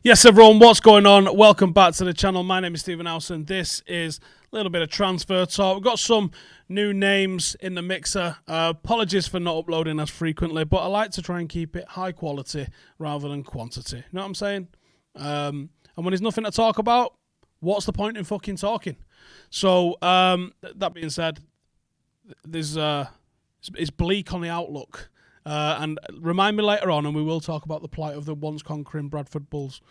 Yes, everyone, what's going on? Welcome back to the channel. My name is Stephen Howson. This is a little bit of transfer talk. We've got some new names in the mixer. Apologies for not uploading as frequently, but I like to try and keep it high quality rather than quantity. You know what I'm saying? And when there's nothing to talk about, what's the point in fucking talking? So, that being said, there's it's bleak on the outlook. And remind me later on, and we will talk about the plight of the once conquering Bradford Bulls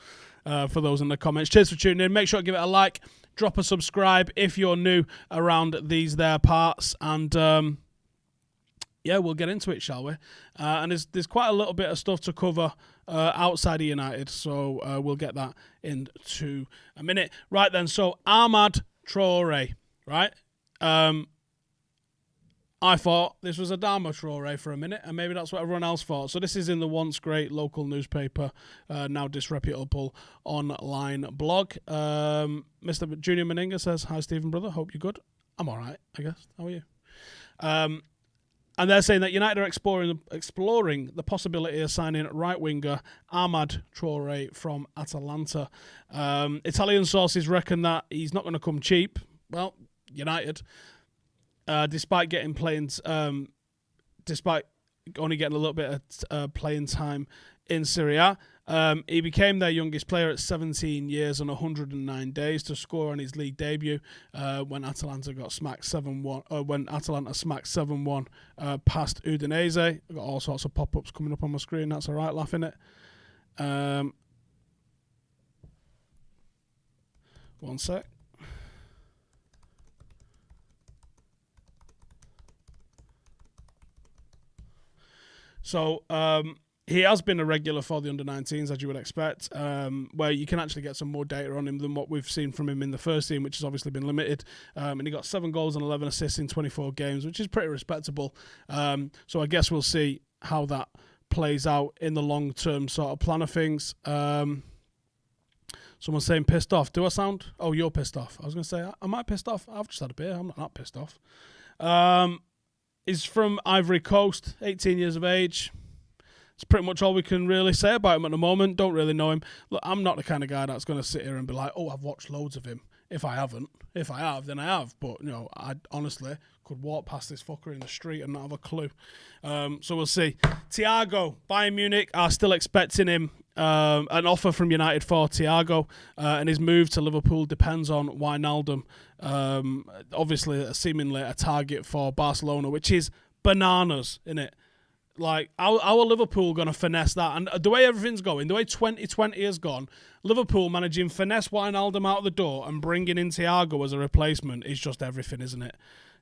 for those in the comments. Cheers for tuning in. Make sure to give it a like, drop a subscribe if you're new around these there parts, and yeah, we'll get into it, shall we? And there's quite a little bit of stuff to cover outside of United, so we'll get that into a minute. Right then, so Ahmad Traore, right? I thought this was Adama Traore for a minute, and maybe that's what everyone else thought. So this is in the once great local newspaper, now disreputable online blog. Mr. Junior Meninga says, "Hi, Stephen, brother. Hope you're good." I'm all right, I guess. How are you? And they're saying that United are exploring the possibility of signing right winger Ahmad Traore from Atalanta. Italian sources reckon that he's not going to come cheap. Well, United. Despite only getting a little bit of playing time in Serie A, he became their youngest player at 17 years and 109 days to score on his league debut when Atalanta got smacked 7-1. When Atalanta smacked 7-1 past Udinese. I've got all sorts of pop-ups coming up on my screen. That's all right, laughing at. One sec. So he has been a regular for the under-19s, as you would expect, where you can actually get some more data on him than what we've seen from him in the first team, which has obviously been limited. And he got 7 goals and 11 assists in 24 games, which is pretty respectable. So I guess we'll see how that plays out in the long-term sort of plan of things. Someone's saying pissed off. Do I sound? Oh, you're pissed off. I was going to say, am I pissed off? I've just had a beer. I'm not that pissed off. He's from Ivory Coast, 18 years of age. It's pretty much all we can really say about him at the moment. Don't really know him. Look, I'm not the kind of guy that's going to sit here and be like, oh, I've watched loads of him. If I haven't. If I have, then I have. But, you know, I honestly could walk past this fucker in the street and not have a clue. So we'll see. Thiago, Bayern Munich are still expecting him. An offer from United for Thiago, and his move to Liverpool depends on Wijnaldum. Obviously, seemingly a target for Barcelona, which is bananas, isn't it? Like, how are Liverpool going to finesse that? And the way everything's going, the way 2020 has gone, Liverpool managing finesse Wijnaldum out of the door and bringing in Thiago as a replacement is just everything, isn't it?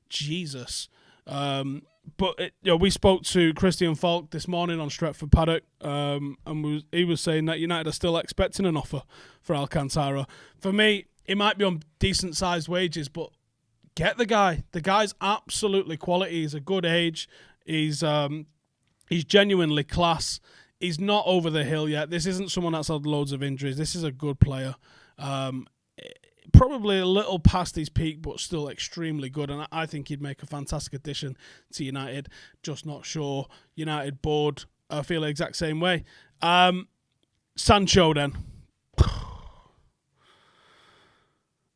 Jesus. But we spoke to Christian Falk this morning on Stretford Paddock, and he was saying that United are still expecting an offer for Alcantara. For me, he might be on decent-sized wages, but get the guy. The guy's absolutely quality. He's a good age. He's genuinely class. He's not over the hill yet. This isn't someone that's had loads of injuries. This is a good player. Probably a little past his peak, but still extremely good. And I think he'd make a fantastic addition to United. Just not sure United board feel the exact same way. Sancho then.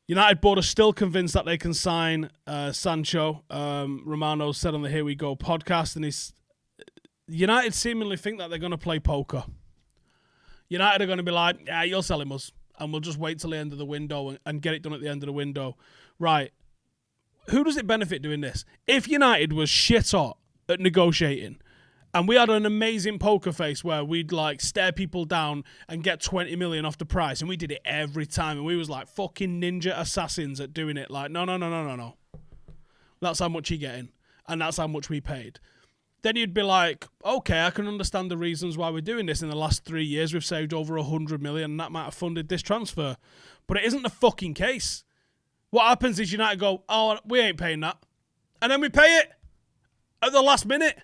United board are still convinced that they can sign Sancho. Romano said on the Here We Go podcast, and United seemingly think that they're going to play poker. United are going to be like, yeah, you'll sell him us. And we'll just wait till the end of the window and get it done at the end of the window. Right. Who does it benefit doing this? If United was shit hot at negotiating and we had an amazing poker face where we'd like stare people down and get 20 million off the price, and we did it every time, and we was like fucking ninja assassins at doing it, like, no. That's how much you're getting. And that's how much we paid. Then you'd be like, okay, I can understand the reasons why we're doing this. In the last 3 years, we've saved over 100 million, and that might have funded this transfer. But it isn't the fucking case. What happens is United go, oh, we ain't paying that. And then we pay it at the last minute.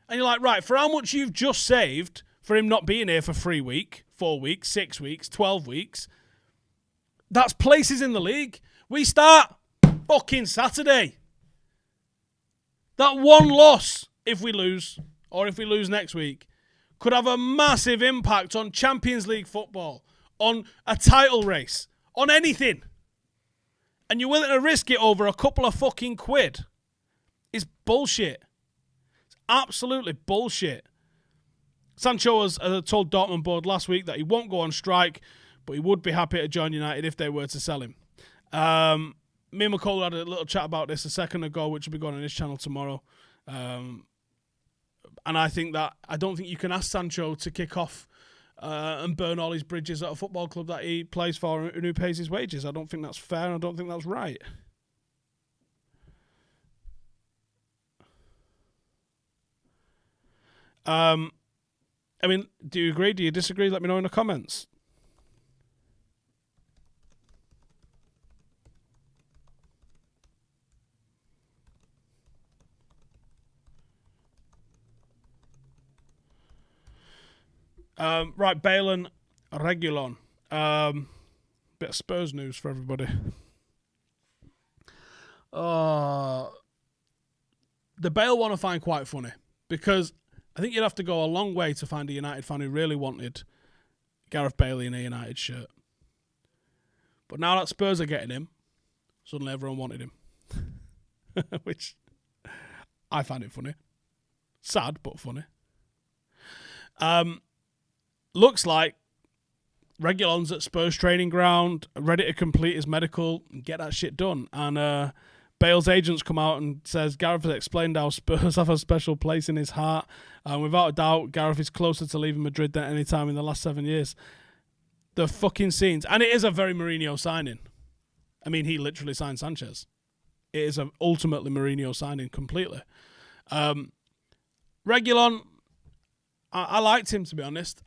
And you're like, right, for how much you've just saved for him not being here for 3 weeks, 4 weeks, 6 weeks, 12 weeks, that's places in the league. We start fucking Saturday. That one loss, if we lose, or if we lose next week, could have a massive impact on Champions League football, on a title race, on anything, and you're willing to risk it over a couple of fucking quid, is bullshit. It's absolutely bullshit. Sancho has told Dortmund board last week that he won't go on strike, but he would be happy to join United if they were to sell him. Me and McCall had a little chat about this a second ago, which will be going on his channel tomorrow. And I don't think you can ask Sancho to kick off and burn all his bridges at a football club that he plays for and who pays his wages. I don't think that's fair, and I don't think that's right. I mean, do you agree? Do you disagree? Let me know in the comments. Right, Bale and Reguilon. Bit of Spurs news for everybody. The Bale one I find quite funny because I think you'd have to go a long way to find a United fan who really wanted Gareth Bale in a United shirt. But now that Spurs are getting him, suddenly everyone wanted him. Which I find it funny. Sad, but funny. Looks like Reguilon's at Spurs training ground, ready to complete his medical and get that shit done. And Bale's agents come out and says Gareth has explained how Spurs have a special place in his heart. And without a doubt, Gareth is closer to leaving Madrid than any time in the last 7 years. The fucking scenes. And it is a very Mourinho signing. I mean, he literally signed Sanchez. It is an ultimately Mourinho signing completely. Reguilon, I liked him, to be honest.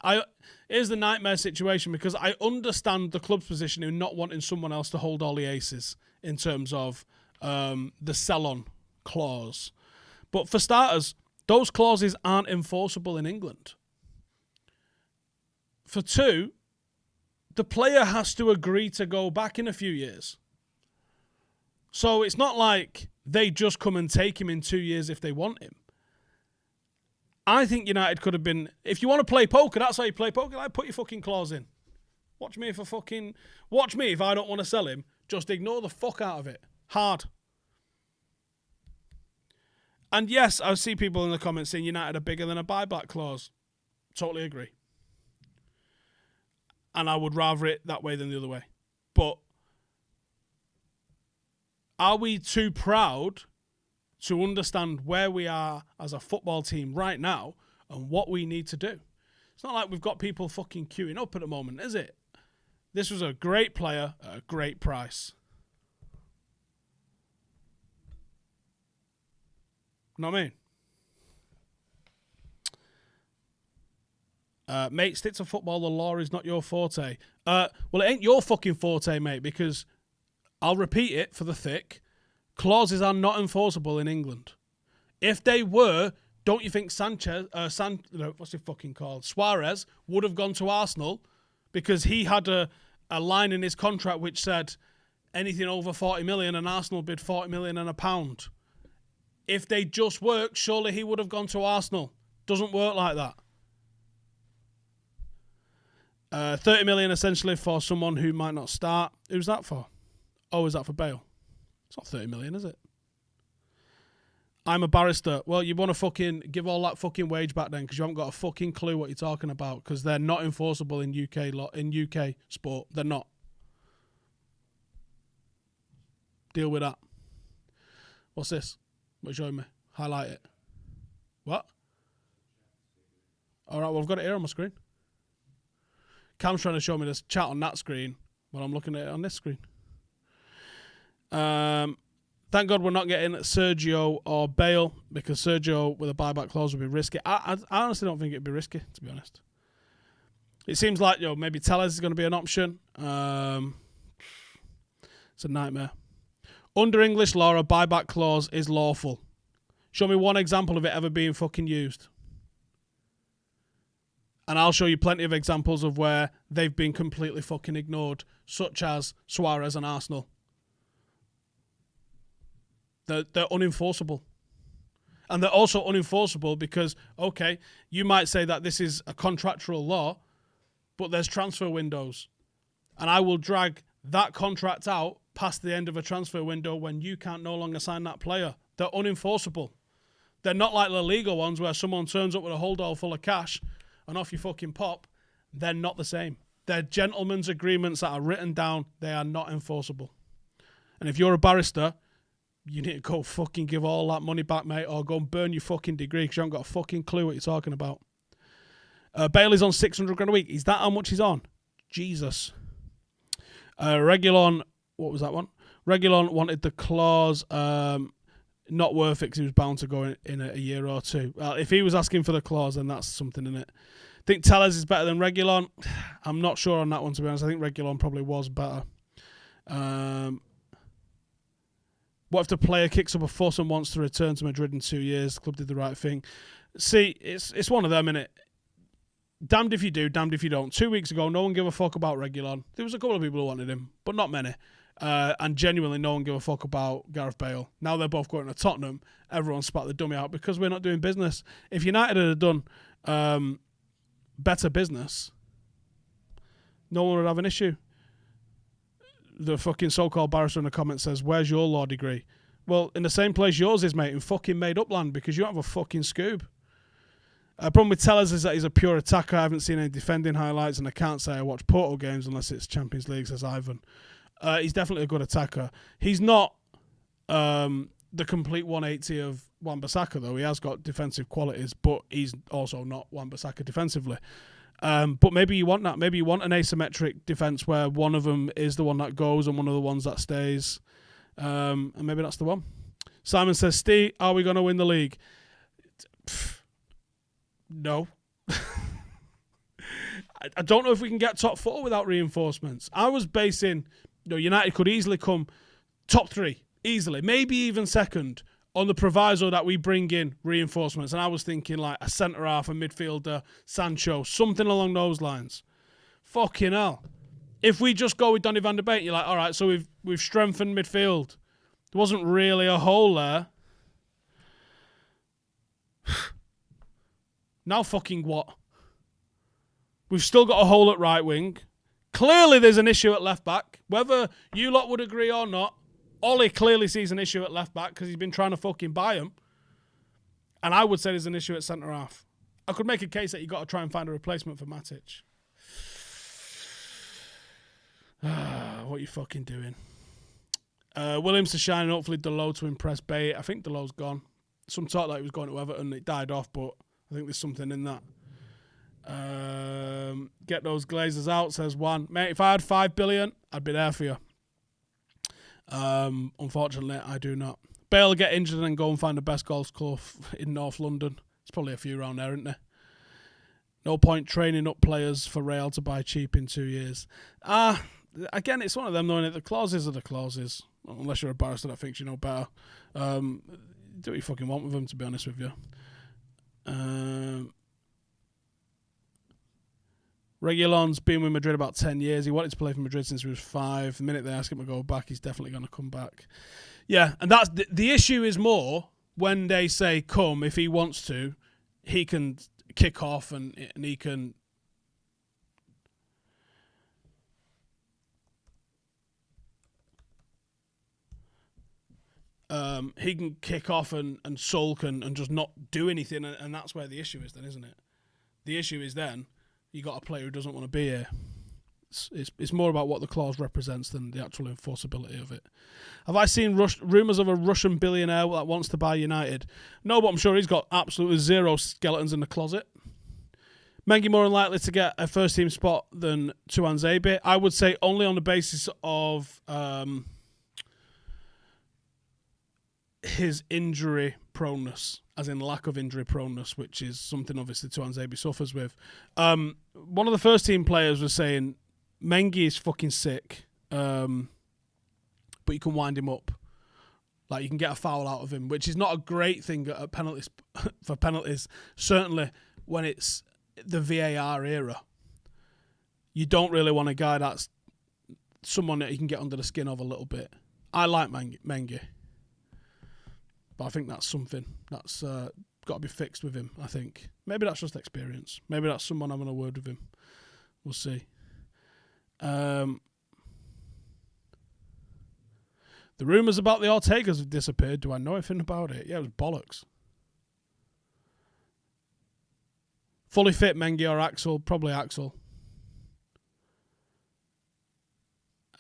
Here's the nightmare situation because I understand the club's position in not wanting someone else to hold all the aces in terms of the sell-on clause. But for starters, those clauses aren't enforceable in England. For two, the player has to agree to go back in a few years. So it's not like they just come and take him in 2 years if they want him. I think United could have been... If you want to play poker, that's how you play poker. Like, put your fucking clause in. Watch me if I don't want to sell him. Just ignore the fuck out of it. Hard. And yes, I see people in the comments saying United are bigger than a buyback clause. Totally agree. And I would rather it that way than the other way. But are we too proud to understand where we are as a football team right now and what we need to do? It's not like we've got people fucking queuing up at the moment, is it? This was a great player at a great price. Know what I mean? Mate, stick to football. The law is not your forte. Well, it ain't your fucking forte, mate, because I'll repeat it for the thick. Clauses are not enforceable in England. If they were, don't you think what's he fucking called? Suarez would have gone to Arsenal because he had a line in his contract which said anything over 40 million and Arsenal bid 40 million and a pound. If they just worked, surely he would have gone to Arsenal. Doesn't work like that. 30 million essentially for someone who might not start. Who's that for? Oh, is that for Bale? It's not 30 million, is it? I'm a barrister. Well, you want to fucking give all that fucking wage back then because you haven't got a fucking clue what you're talking about because they're not enforceable in UK sport. They're not. Deal with that. What's this? What are you showing me? Highlight it. What? All right, well, I've got it here on my screen. Cam's trying to show me this chat on that screen while I'm looking at it on this screen. Thank God we're not getting Sergio or Bale because Sergio with a buyback clause would be risky. I honestly don't think it'd be risky, to be honest. It seems like maybe Tellez is going to be an option. It's a nightmare. Under English law, a buyback clause is lawful. Show me one example of it ever being fucking used. And I'll show you plenty of examples of where they've been completely fucking ignored, such as Suarez and Arsenal. They're unenforceable. And they're also unenforceable because, okay, you might say that this is a contractual law, but there's transfer windows. And I will drag that contract out past the end of a transfer window when you can't no longer sign that player. They're unenforceable. They're not like the legal ones where someone turns up with a hold all full of cash and off you fucking pop. They're not the same. They're gentlemen's agreements that are written down. They are not enforceable. And if you're a barrister, you need to go fucking give all that money back, mate, or go and burn your fucking degree because you haven't got a fucking clue what you're talking about. Bailey's on 600 grand a week. Is that how much he's on? Jesus. Regulon, what was that one? Regulon wanted the clause, not worth it because he was bound to go in a year or two. Well, if he was asking for the clause, then that's something in it. I think Tellez is better than Regulon. I'm not sure on that one, to be honest. I think Regulon probably was better. What if the player kicks up a fuss and wants to return to Madrid in 2 years? The club did the right thing. See, it's one of them, innit? Damned if you do, damned if you don't. 2 weeks ago, no one gave a fuck about Regulon. There was a couple of people who wanted him, but not many. And genuinely, no one gave a fuck about Gareth Bale. Now they're both going to Tottenham. Everyone spat the dummy out because we're not doing business. If United had done better business, no one would have an issue. The fucking so-called barrister in the comments says, where's your law degree? Well, in the same place yours is, mate, in fucking made-up land because you don't have a fucking scoop. Problem with Tellez is that he's a pure attacker. I haven't seen any defending highlights, and I can't say I watch Porto games unless it's Champions League, says Ivan. He's definitely a good attacker. He's not the complete 180 of Wan-Bissaka, though. He has got defensive qualities, but he's also not Wan-Bissaka defensively. But maybe you want that. Maybe you want an asymmetric defence where one of them is the one that goes and one of the ones that stays. And maybe that's the one. Simon says, Steve, are we going to win the league? No. I don't know if we can get top 4 without reinforcements. I was basing, United could easily come top 3, easily, maybe even second, on the proviso that we bring in reinforcements. And I was thinking like a centre-half, a midfielder, Sancho, something along those lines. Fucking hell. If we just go with Donny van de Beek, you're like, all right, so we've strengthened midfield. There wasn't really a hole there. Now fucking what? We've still got a hole at right wing. Clearly there's an issue at left back. Whether you lot would agree or not, Ollie clearly sees an issue at left back because he's been trying to fucking buy him. And I would say there's an issue at centre half. I could make a case that you got to try and find a replacement for Matic. What are you fucking doing? Williams to shine, and hopefully Delot to impress Bay. I think Delot's gone. Some talk that he was going to Everton. It died off, but I think there's something in that. Get those Glazers out, says Juan. Mate, if I had 5 billion, I'd be there for you. Unfortunately, I do not. Bale get injured and go and find the best golf club in North London. There's probably a few around there, isn't there? No point training up players for Real to buy cheap in 2 years. Again, it's one of them, though, innit? The clauses are the clauses. Unless you're a barrister that thinks you know better. Do what you fucking want with them, to be honest with you. Regulon's been with Madrid about 10 years. He wanted to play for Madrid since he was 5. The minute they ask him to go back, he's definitely going to come back. Yeah, and that's the issue is more when they say come, if he wants to, he can kick off and he can... he can kick off and sulk and just not do anything, and that's where the issue is then, isn't it? The issue is then you got a player who doesn't want to be here. It's more about what the clause represents than the actual enforceability of it. Have I seen rumours of a Russian billionaire that wants to buy United? No, but I'm sure he's got absolutely zero skeletons in the closet. Mengi more unlikely to get a first-team spot than Tuanzebe. I would say only on the basis of... his injury proneness, as in lack of injury proneness, which is something obviously Tuanzebe suffers with. One of the first team players was saying Mengi is fucking sick, but you can wind him up. Like, you can get a foul out of him, which is not a great thing at penalties for penalties, certainly when it's the VAR era. You don't really want a guy that's someone that you can get under the skin of a little bit. I like Mengi. But I think that's something that's got to be fixed with him, I think. Maybe that's just experience. Maybe that's someone having a word with him. We'll see. The rumours about the Ortegas have disappeared. Do I know anything about it? Yeah, it was bollocks. Fully fit Mengi or Axel? Probably Axel.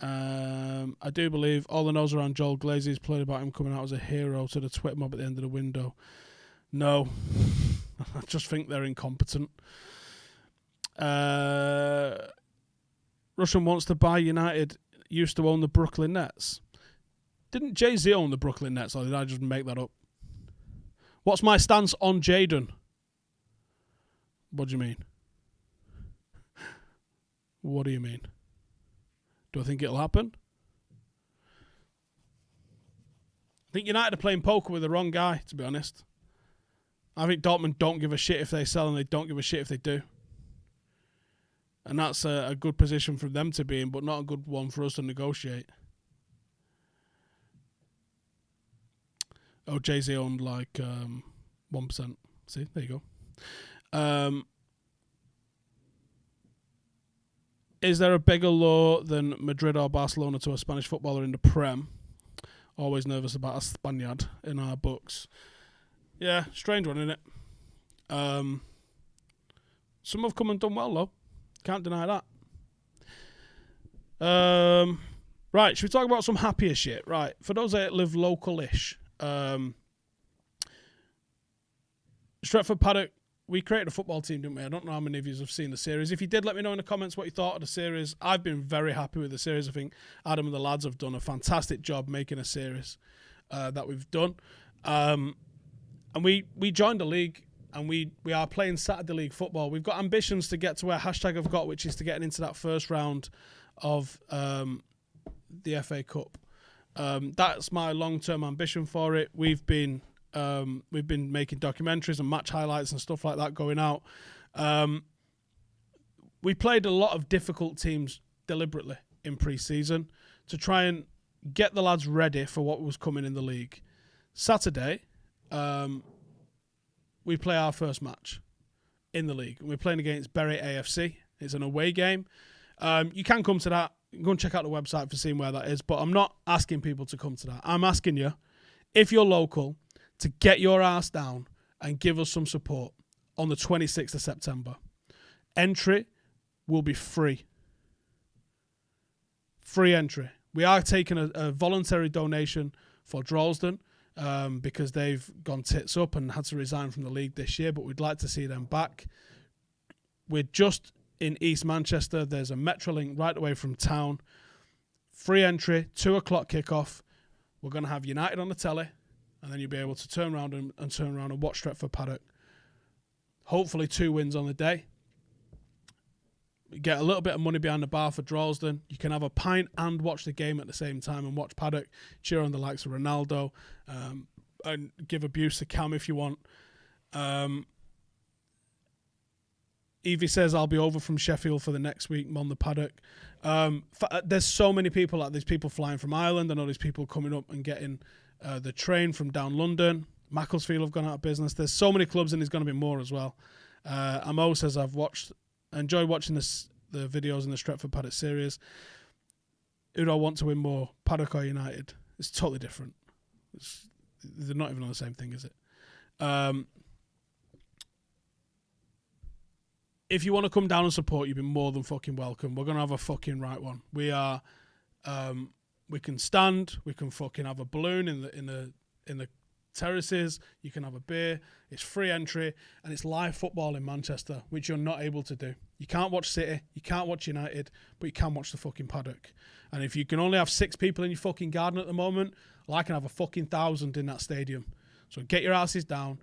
I do believe all the nose around Joel Glazey's played about him coming out as a hero to the Twitter mob at the end of the window. No. I just think they're incompetent. Russian wants to buy United, used to own the Brooklyn Nets. Didn't Jay-Z own the Brooklyn Nets, or did I just make that up? What's my stance on Jadon? What do you mean? What do you mean? Do I think it'll happen? I think United are playing poker with the wrong guy, to be honest. I think Dortmund don't give a shit if they sell and they don't give a shit if they do. And that's a good position for them to be in, but not a good one for us to negotiate. Oh, Jay-Z owned like 1%. See, there you go. Is there a bigger law than Madrid or Barcelona to a Spanish footballer in the Prem? Always nervous about a Spaniard in our books. Yeah, strange one, isn't it? Some have come and done well, though. Can't deny that. Right, should we talk about some happier shit? Right, for those that live local-ish. Stretford Paddock, we created a football team, didn't we? I don't know how many of you have seen the series. If you did, let me know in the comments what you thought of the series. I've been very happy with the series. I think Adam and the lads have done a fantastic job making a series that we've done. And we joined the league, and we are playing Saturday League football. We've got ambitions to get to where hashtag have got, which is to getting into that first round of the FA Cup. That's my long-term ambition for it. We've been making documentaries and match highlights and stuff like that going out. We played a lot of difficult teams deliberately in pre-season to try and get the lads ready for what was coming in the league. Saturday, we play our first match in the league. We're playing against Bury AFC. It's an away game. You can come to that. Go and check out the website for seeing where that is. But I'm not asking people to come to that. I'm asking you, if you're local, to get your ass down and give us some support on the 26th of September. Entry will be free. Free entry. We are taking a voluntary donation for Droylsden because they've gone tits up and had to resign from the league this year, but we'd like to see them back. We're just in East Manchester. There's a Metrolink right away from town. Free entry, 2 o'clock kickoff. We're going to have United on the telly, and then you'll be able to turn around and watch Stretford Paddock. Hopefully 2 wins on the day. You get a little bit of money behind the bar for Droylsden. You can have a pint and watch the game at the same time and watch Paddock, cheer on the likes of Ronaldo, and give abuse to Cam if you want. Evie says, I'll be over from Sheffield for the next week on the Paddock. There's so many people, like there's people flying from Ireland. I know there's people coming up and getting the train from down London. Macclesfield have gone out of business. There's so many clubs, and there's going to be more as well. Amo says, I enjoy watching the videos in the Stretford Paddock series. Who do I want to win more, Paddock or United? It's totally different. They're not even on the same thing, is it? If you want to come down and support, you've been more than fucking welcome. We're going to have a fucking right one. We are, we can stand, we can fucking have a balloon in the terraces, you can have a beer, it's free entry, and it's live football in Manchester, which you're not able to do. You can't watch City, you can't watch United, but you can watch the fucking Paddock. And if you can only have 6 people in your fucking garden at the moment, well, I can have a fucking 1,000 in that stadium. So get your asses down.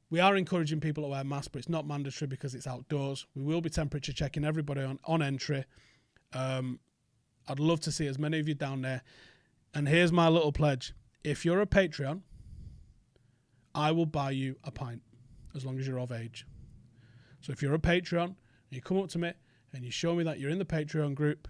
We are encouraging people to wear masks, but it's not mandatory because it's outdoors. We will be temperature checking everybody on entry. I'd love to see as many of you down there. And here's my little pledge. If you're a Patreon, I will buy you a pint as long as you're of age. So if you're a Patreon and you come up to me and you show me that you're in the Patreon group,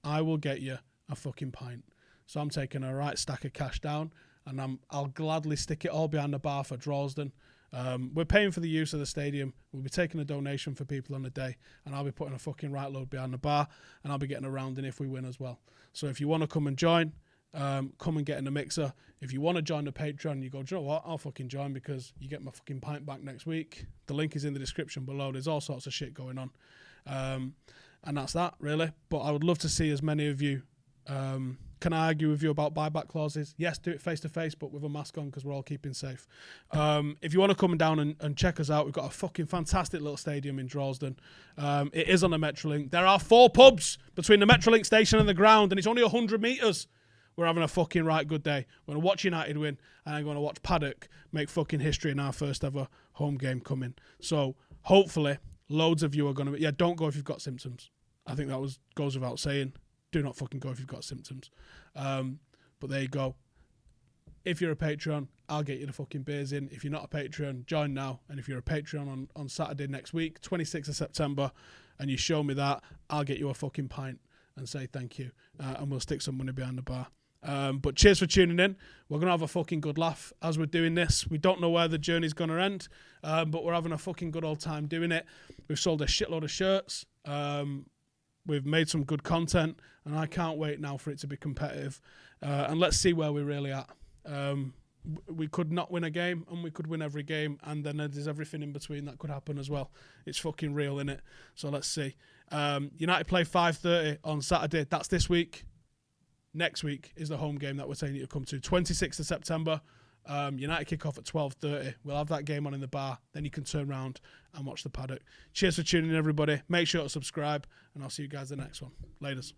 I will get you a fucking pint. So I'm taking a right stack of cash down, and I'll gladly stick it all behind the bar for Droylsden. We're paying for the use of the stadium. We'll be taking a donation for people on the day, and I'll be putting a fucking right load behind the bar, and I'll be getting a round in if we win as well. So if you want to come and join, come and get in the mixer. If you want to join the Patreon, you go, do you know what? I'll fucking join because you get my fucking pint back next week. The link is in the description below. There's all sorts of shit going on. And that's that, really. But I would love to see as many of you. Can I argue with you about buyback clauses? Yes, do it face-to-face, but with a mask on because we're all keeping safe. If you want to come down and check us out, we've got a fucking fantastic little stadium in Droylsden. It is on the Metrolink. There are 4 pubs between the Metrolink station and the ground, and it's only 100 metres. We're having a fucking right good day. We're going to watch United win, and I'm going to watch Paddock make fucking history in our first ever home game coming. So hopefully, loads of you are going to... Yeah, don't go if you've got symptoms. I think that goes without saying. Do not fucking go if you've got symptoms. But there you go. If you're a Patreon, I'll get you the fucking beers in. If you're not a Patreon, join now. And if you're a Patreon on Saturday next week, 26th of September, and you show me that, I'll get you a fucking pint and say thank you. And we'll stick some money behind the bar. But cheers for tuning in. We're going to have a fucking good laugh as we're doing this. We don't know where the journey's going to end, but we're having a fucking good old time doing it. We've sold a shitload of shirts. We've made some good content, and I can't wait now for it to be competitive. And let's see where we're really at. We could not win a game, and we could win every game, and then there's everything in between that could happen as well. It's fucking real, innit? So let's see. United play 5:30 on Saturday. That's this week. Next week is the home game that we're telling you to come to. 26th of September. United kick off at 12:30. We'll have that game on in the bar. Then you can turn around and watch the Paddock. Cheers for tuning in, everybody. Make sure to subscribe, and I'll see you guys in the next one. Laters.